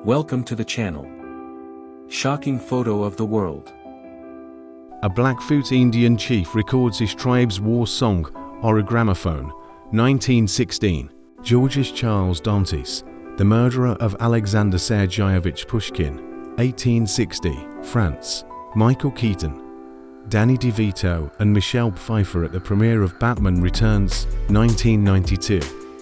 Welcome to the channel. Shocking photo of the world. A Blackfoot Indian chief records his tribe's war song on a gramophone. 1916. Georges Charles Dantes, the murderer of Alexander Sergeyevich Pushkin. 1860. France. Michael Keaton, Danny DeVito and Michelle Pfeiffer at the premiere of Batman Returns. 1992.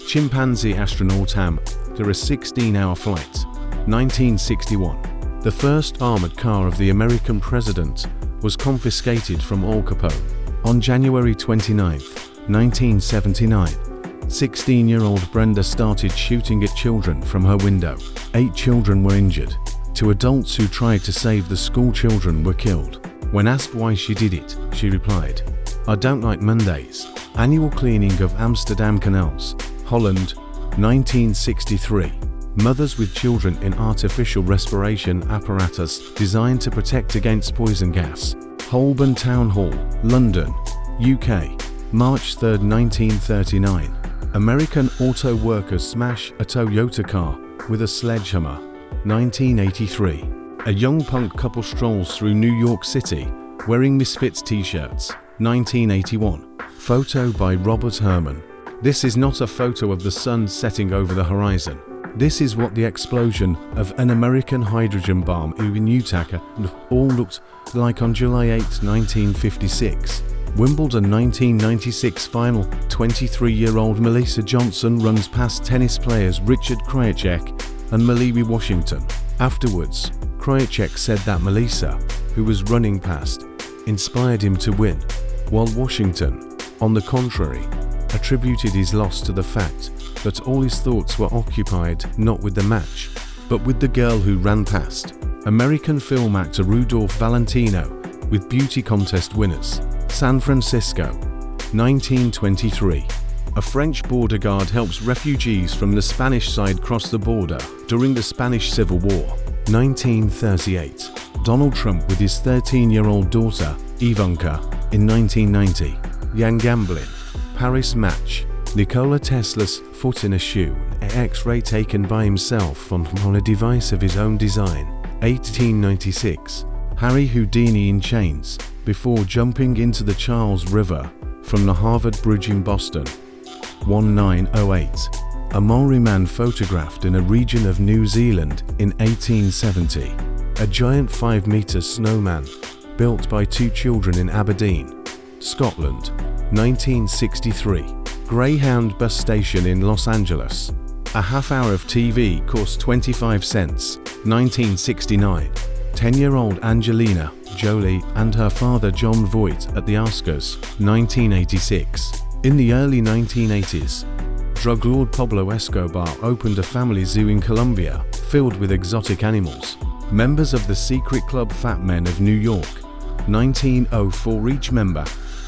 Chimpanzee astronaut after a 16-hour flight. 1961. The first armored car of the American president was confiscated from Al Capone. On January 29, 1979, 16-year-old Brenda started shooting at children from her window. 8 children were injured. 2 adults who tried to save the school children were killed. When asked why she did it, she replied, "I don't like Mondays." Annual cleaning of Amsterdam canals, Holland. 1963. Mothers with children in artificial respiration apparatus designed to protect against poison gas. Holborn Town Hall, London, UK. March 3, 1939. American auto workers smash a Toyota car with a sledgehammer. 1983. A young punk couple strolls through New York City wearing Misfits t-shirts. 1981. Photo by Robert Herman. This is not a photo of the sun setting over the horizon. This is what the explosion of an American hydrogen bomb in Utah all looked like on July 8, 1956. Wimbledon 1996 final. 23-year-old Melissa Johnson runs past tennis players Richard Krajicek and Malawi Washington. Afterwards, Krajicek said that Melissa, who was running past, inspired him to win, while Washington, on the contrary, attributed his loss to the fact that all his thoughts were occupied not with the match, but with the girl who ran past. American film actor Rudolph Valentino with beauty contest winners. San Francisco, 1923. A French border guard helps refugees from the Spanish side cross the border during the Spanish Civil War. 1938. Donald Trump with his 13-year-old daughter, Ivanka, in 1990. Young gambling. Paris match. Nikola Tesla's foot in a shoe, an X-ray taken by himself on a device of his own design. 1896. Harry Houdini in chains before jumping into the Charles River from the Harvard Bridge in Boston. 1908. A Maori man photographed in a region of New Zealand in 1870. A giant 5-meter snowman built by 2 children in Aberdeen, Scotland. 1963. Greyhound bus station in Los Angeles. A half hour of TV cost 25 cents. 1969. 10-year-old Angelina Jolie and her father John Voight at the Oscars. 1986. In the early 1980s, drug lord Pablo Escobar opened a family zoo in Colombia filled with exotic animals. Members of the secret club Fat Men of New York. 1904. Each member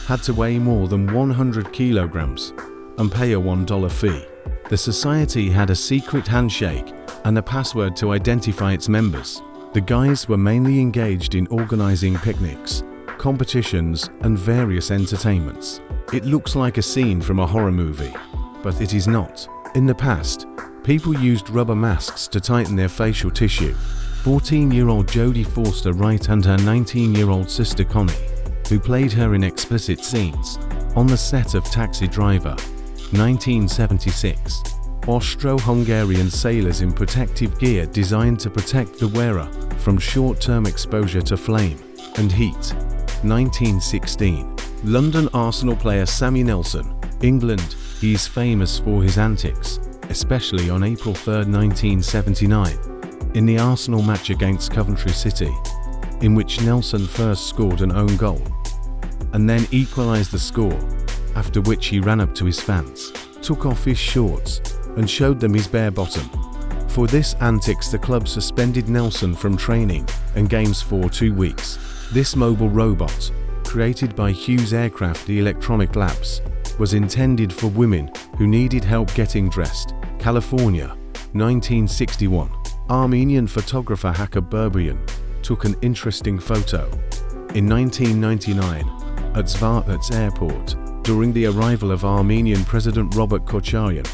had to weigh more than 100 kilograms and pay a $1 fee. The society had a secret handshake and a password to identify its members. The guys were mainly engaged in organizing picnics, competitions, and various entertainments. It looks like a scene from a horror movie, but it is not. In the past, people used rubber masks to tighten their facial tissue. 14-year-old Jodie Foster Wright and her 19-year-old sister Connie, who played her in explicit scenes, on the set of Taxi Driver. 1976. Austro-Hungarian sailors in protective gear designed to protect the wearer from short-term exposure to flame and heat. 1916. London Arsenal player Sammy Nelson, England. He is famous for his antics, especially on April 3, 1979, in the Arsenal match against Coventry City, in which Nelson first scored an own goal and then equalised the score, after which he ran up to his fans, took off his shorts and showed them his bare bottom. For this antics, the club suspended Nelson from training and games for 2 weeks. This mobile robot, created by Hughes Aircraft Electronic Labs, was intended for women who needed help getting dressed. California, 1961. Armenian photographer Hakab Berbian took an interesting photo. In 1999, at Zvartnots Airport, during the arrival of Armenian President Robert Kocharian,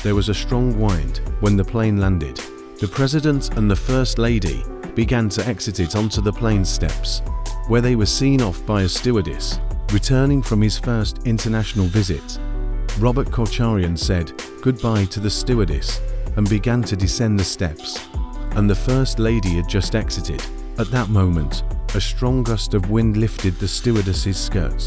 there was a strong wind when the plane landed. The President and the First Lady began to exit it onto the plane steps, where they were seen off by a stewardess. Returning from his first international visit, Robert Kocharian said goodbye to the stewardess and began to descend the steps, and the First Lady had just exited. At that moment, a strong gust of wind lifted the stewardess's skirt,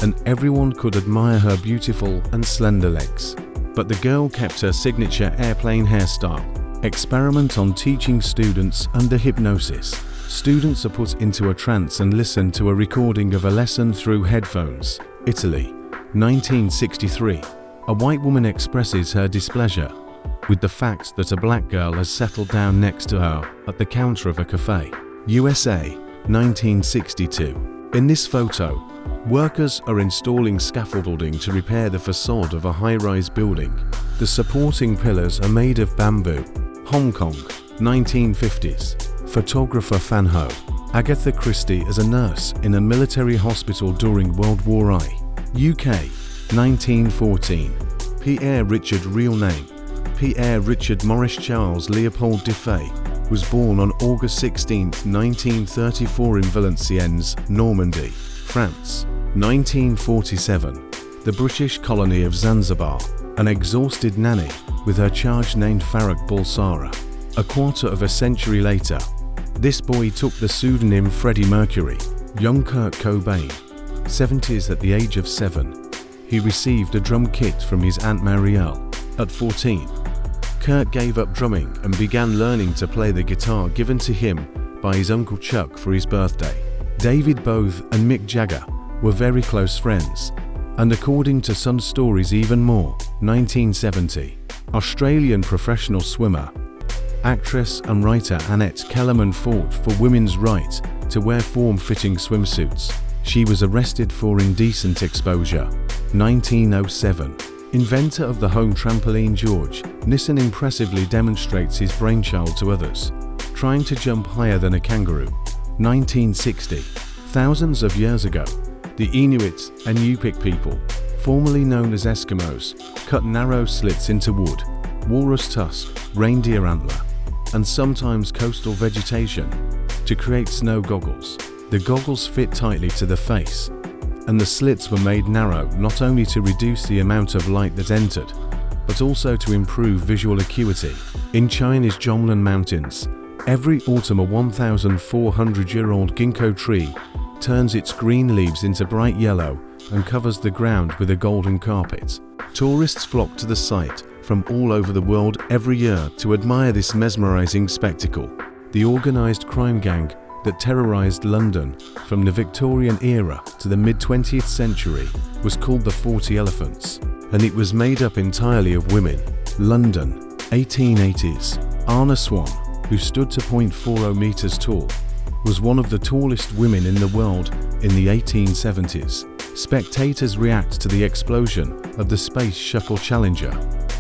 and everyone could admire her beautiful and slender legs. But the girl kept her signature airplane hairstyle. Experiment on teaching students under hypnosis. Students are put into a trance and listen to a recording of a lesson through headphones. Italy, 1963. A white woman expresses her displeasure with the fact that a black girl has settled down next to her at the counter of a cafe. USA, 1962. In this photo, workers are installing scaffolding to repair the facade of a high-rise building. The supporting pillars are made of bamboo. Hong Kong, 1950s. Photographer Fan Ho. Agatha Christie as a nurse in a military hospital during World War I. UK, 1914. Pierre Richard. Real name: Pierre Richard Maurice Charles Leopold Defay, was born on August 16, 1934 in Valenciennes, Normandy, France. 1947. The British colony of Zanzibar. An exhausted nanny with her charge named Farrokh Bulsara. A quarter of a century later, this boy took the pseudonym Freddie Mercury. Young Kurt Cobain, 70s. At the age of 7, he received a drum kit from his Aunt Marielle. At 14, Kurt gave up drumming and began learning to play the guitar given to him by his Uncle Chuck for his birthday. David Bowie and Mick Jagger were very close friends, and according to some stories even more. 1970. Australian professional swimmer, actress and writer Annette Kellerman fought for women's right to wear form-fitting swimsuits. She was arrested for indecent exposure. 1907. Inventor of the home trampoline George Nissen impressively demonstrates his brainchild to others, trying to jump higher than a kangaroo. 1960. Thousands of years ago, the Inuit and Yupik people, formerly known as Eskimos, cut narrow slits into wood, walrus tusk, reindeer antler, and sometimes coastal vegetation to create snow goggles. The goggles fit tightly to the face, and the slits were made narrow not only to reduce the amount of light that entered, but also to improve visual acuity. In China's Zhongnan Mountains, every autumn a 1,400-year-old ginkgo tree turns its green leaves into bright yellow and covers the ground with a golden carpet. Tourists flock to the site from all over the world every year to admire this mesmerizing spectacle. The organized crime gang that terrorized London from the Victorian era to the mid-20th century was called the 40 Elephants, and it was made up entirely of women. London, 1880s. Anna Swan, who stood to 0.40 meters tall, was one of the tallest women in the world in the 1870s. Spectators react to the explosion of the Space Shuttle Challenger,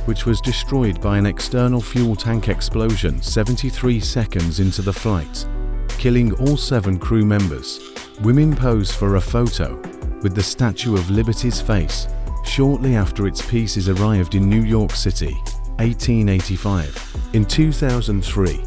which was destroyed by an external fuel tank explosion 73 seconds into the flight, killing all 7 crew members. Women pose for a photo with the Statue of Liberty's face shortly after its pieces arrived in New York City, 1885. In 2003,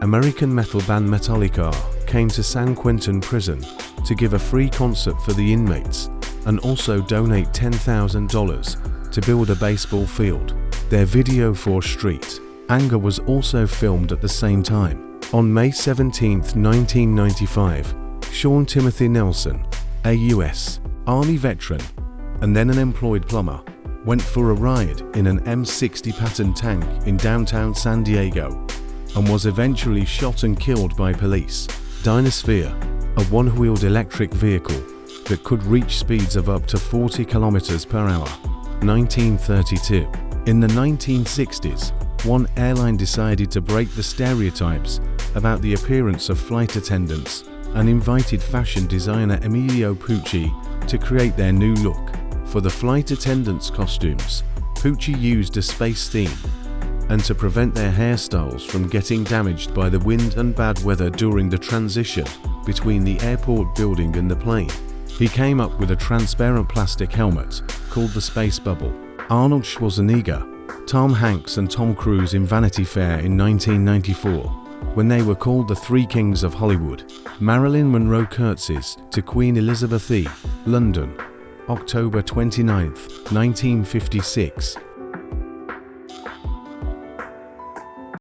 American metal band Metallica came to San Quentin prison to give a free concert for the inmates and also donate $10,000 to build a baseball field. Their video for Street Anger was also filmed at the same time. On May 17, 1995, Sean Timothy Nelson, a U.S. Army veteran and then an employed plumber, went for a ride in an M60 Patton tank in downtown San Diego and was eventually shot and killed by police. Dynasphere, a one-wheeled electric vehicle that could reach speeds of up to 40 kilometers per hour. 1932. In the 1960s, one airline decided to break the stereotypes about the appearance of flight attendants and invited fashion designer Emilio Pucci to create their new look. For the flight attendants' costumes, Pucci used a space theme, and to prevent their hairstyles from getting damaged by the wind and bad weather during the transition between the airport building and the plane, he came up with a transparent plastic helmet called the Space Bubble. Arnold Schwarzenegger Tom Hanks and Tom Cruise in Vanity Fair in 1994, when they were called the Three Kings of Hollywood. Marilyn Monroe curtsies to Queen Elizabeth E. London, October 29, 1956.